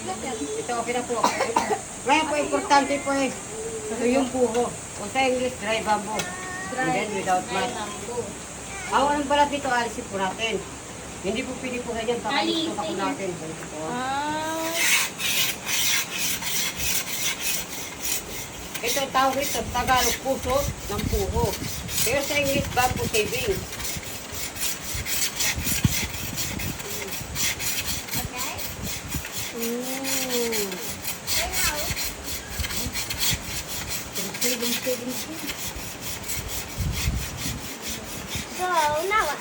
Ito, okay na po. Ngayon po, importante po eh. Ito yung buho. O sa English, dry bamboo. And then without mat. Ang anong balat dito, alisin po natin. Hindi po pili po ganyan. Kakalis po natin. Ganito po. Ito ang tawag ito, Tagalog puso ng puho. Pero sa English, bamboo shaving. So, now what?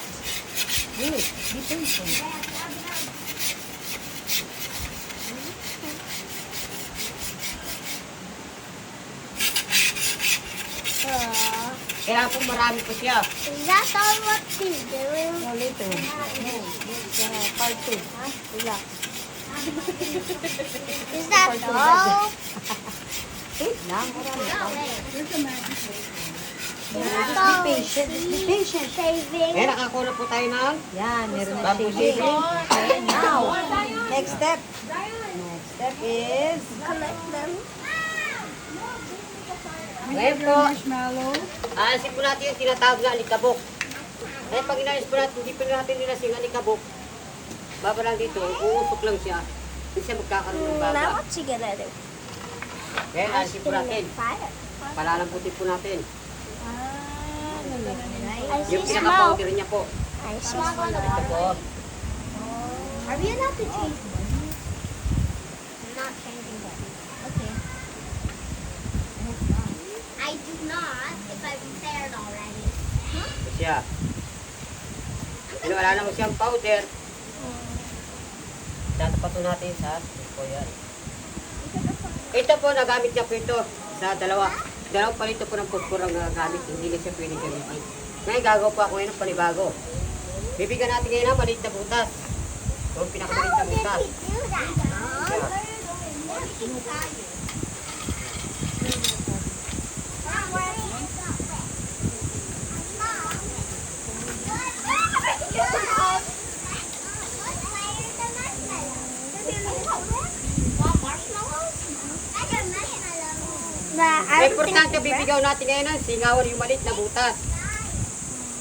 Kaya po marami po siya. Is that all what she's doing? No, later. Part 2. Relax. Is that all? Wait lang. Marami pa. Is that Be all? patient. Be patient. Shaving. Kaya nakakuha po tayo ng Yan, meron na bamboo shaving. shaving. Okay, now, next step. Next step is Collect them. Ngayon po, aalisin po natin yung tinatawag na alikabok. Ngayon pag inalis po natin, hindi po natin nilasing alikabok. Baba lang dito, uusok lang siya. Hindi siya magkakaroon ng Now baga. what's she gonna do? Kaya aalisin po natin. Fire. Palalambutin po natin. I see Yung smoke. pinaka-powder niya po. I see smoke. Ito po. Are we allowed to change them? I'm not changing them. Okay. I do not if I've repaired already. Ito siya. Pero wala naman siyang powder. Tatapat po natin sa ito yan. Ito po, nagamit niya po ito sa dalawang palito po ng pupur ang nagamit. Hindi na siya pwede gamitin. Ngayon, gagawa po ako ngayon ng panibago. Bibigyan natin ngayon ng maliit na butas. Ito ang pinakamaliit na butas. Do that. Ay, importante, bibigyan natin ngayon ng singawan yung maliit na butas.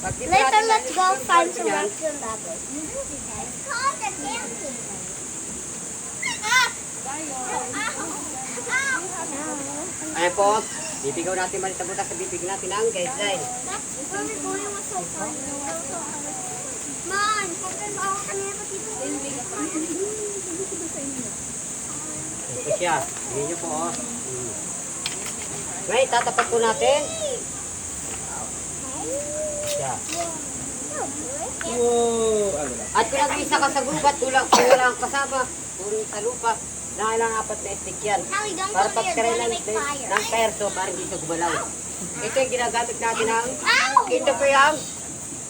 Pag di pa Later, natin let's go naayos yung find butas some yan, rocks in that way. Ayan po, bibigyan natin maliit na butas sa bibig natin ang guideline. Ito siya. Hindi nyo po, oh. Ngayon, tatapat po natin. Siya. At kung nag-isa ka sa gubat, wala kang kasama, puro sa lupa, nangailang 4 na stick yan. Para pagkaroon ng perso, para hindi siya gumalaw. Ito yung ginagamit natin ng, ito po yung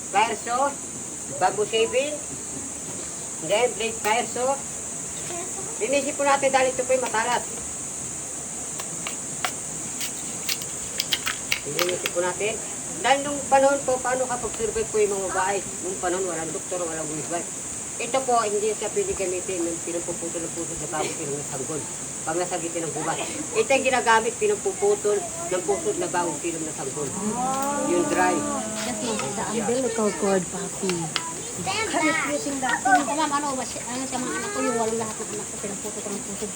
perso, bamboo shaving, then blade perso. Linisip po natin dahil ito po yung matalas. Linisip po natin. Dahil nung panahon po, paano kapag survive po yung mga babae? Nung panahon, walang doktor, walang wisbay. Ito po, hindi siya pwede gamitin ng pinapuputol ng puso sa tao, pinong sanggol. Pag nasagitin ng gubat. Ito yung ginagamit, pinapuputol ng puso na bawang pinong na sanggol. Yung dry. just like the umbilical cord, papi. Stand back. Using that thing. Ma'am, ano sa mga anak ko, yung walang lahat ng anak ko, pinaputo ko ng puso.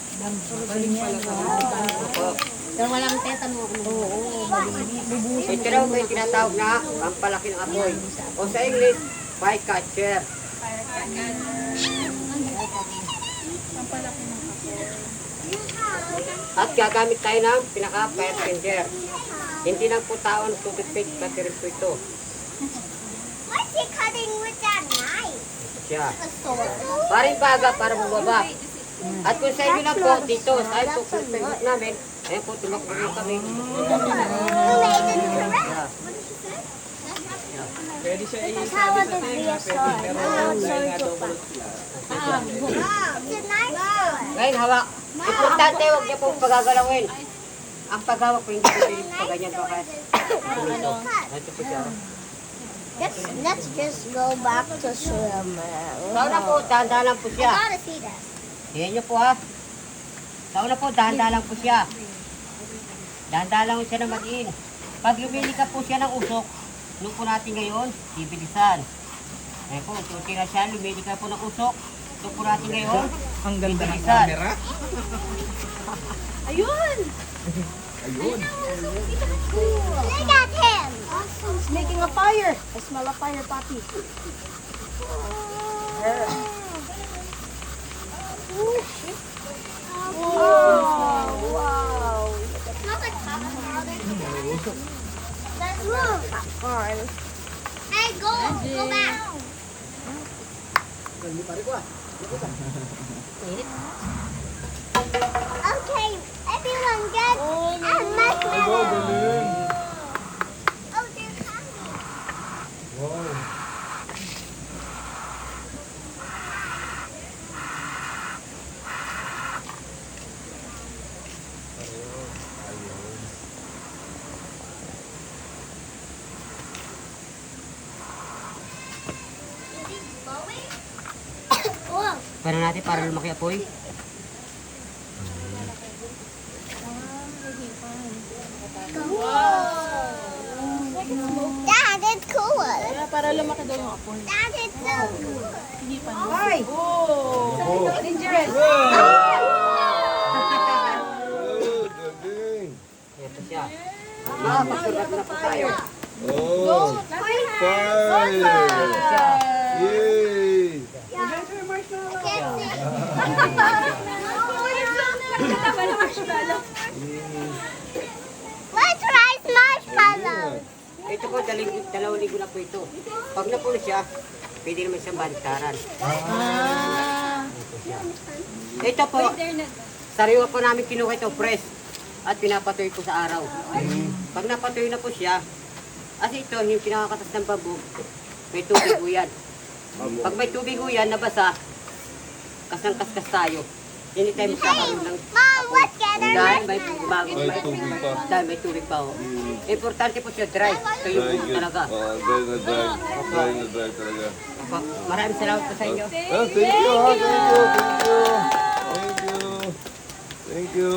Opo. Pero walang tetano. Oo, bubusin. Ito daw may tinatawag na ang palaki ng apoy. O sa English, fire catcher. At gagamit tayo ng pinaka-fire changer. Hindi lang po tao ng toothpaste, pati rin po ito. What's he cutting with that knife? Siya. A sword. Paring baga para bumaba. At kung sa inyo lang po, dito, tayo po kung Facebook namin, ayun po, tumakbo rin kami. You made it correct. Yeah. Pwede siya Because how would it be a sword? pero How would online sword nga go daw back? pala. It's a knife sword. Ngayon, hawak. Importante, huwag niyo pong pagagalawin. Ang paghawak po, hindi po pilit pa ganyan pa kaya. Ito po siya. Let's just go back to swim. Sauna po, dahan-dahan lang po I siya. gotta see that. Tingnan niyo po ha. Sa una po, dahan-dahan lang po siya. Dahan-dahan lang siya na mag-in. Pag lumilika po siya ng usok, nung po natin ngayon, bibilisan. Ngayon po, unti na siya, lumilika po ng usok. Nung po natin ngayon, Ang ganda ng bibilisan. camera. Ayun! Ayun. Look at him. He's making a fire. I smell a fire, Papi. Oh, wow. Smells like powder. Let's move. Popcorn. Hey, go back. Okay, everyone get a marshmallow. Oh, there's candy. Is he blowing? Oh. Para natin, para lumaki apoy. Dad, it's cool. Para lumaki daw yung apoy. Dad, it's so cool. Ay! Dangerous! Ito siya. Makapagsulat na po tayo. Oh, fire! Yay! Let's rice marshmallows. Ito po, 2 linggo na po ito. Pag napuno siya, pwede naman siyang baliktaran. Ito po, sariwa po namin kinuha ito, press. At pinapatoy po sa araw. Pag napatoy na po siya, kasi ito, yung pinakakatas ng bamboo, may tubig po yan. Pag may tubig po yan, nabasa, kasang-kaskas tayo. Hindi tayo magkakaroon ng Mom, let's get our dahil may marshmallows. bago, May tubig pa. dahil may tubig pa. Oh. Importante po siya dry. Ito yung Dry puno good. talaga. Dry na dry. Dry na dry talaga. Maraming salamat po sa inyo. Thank you, thank you. Thank you. Thank you. Thank you.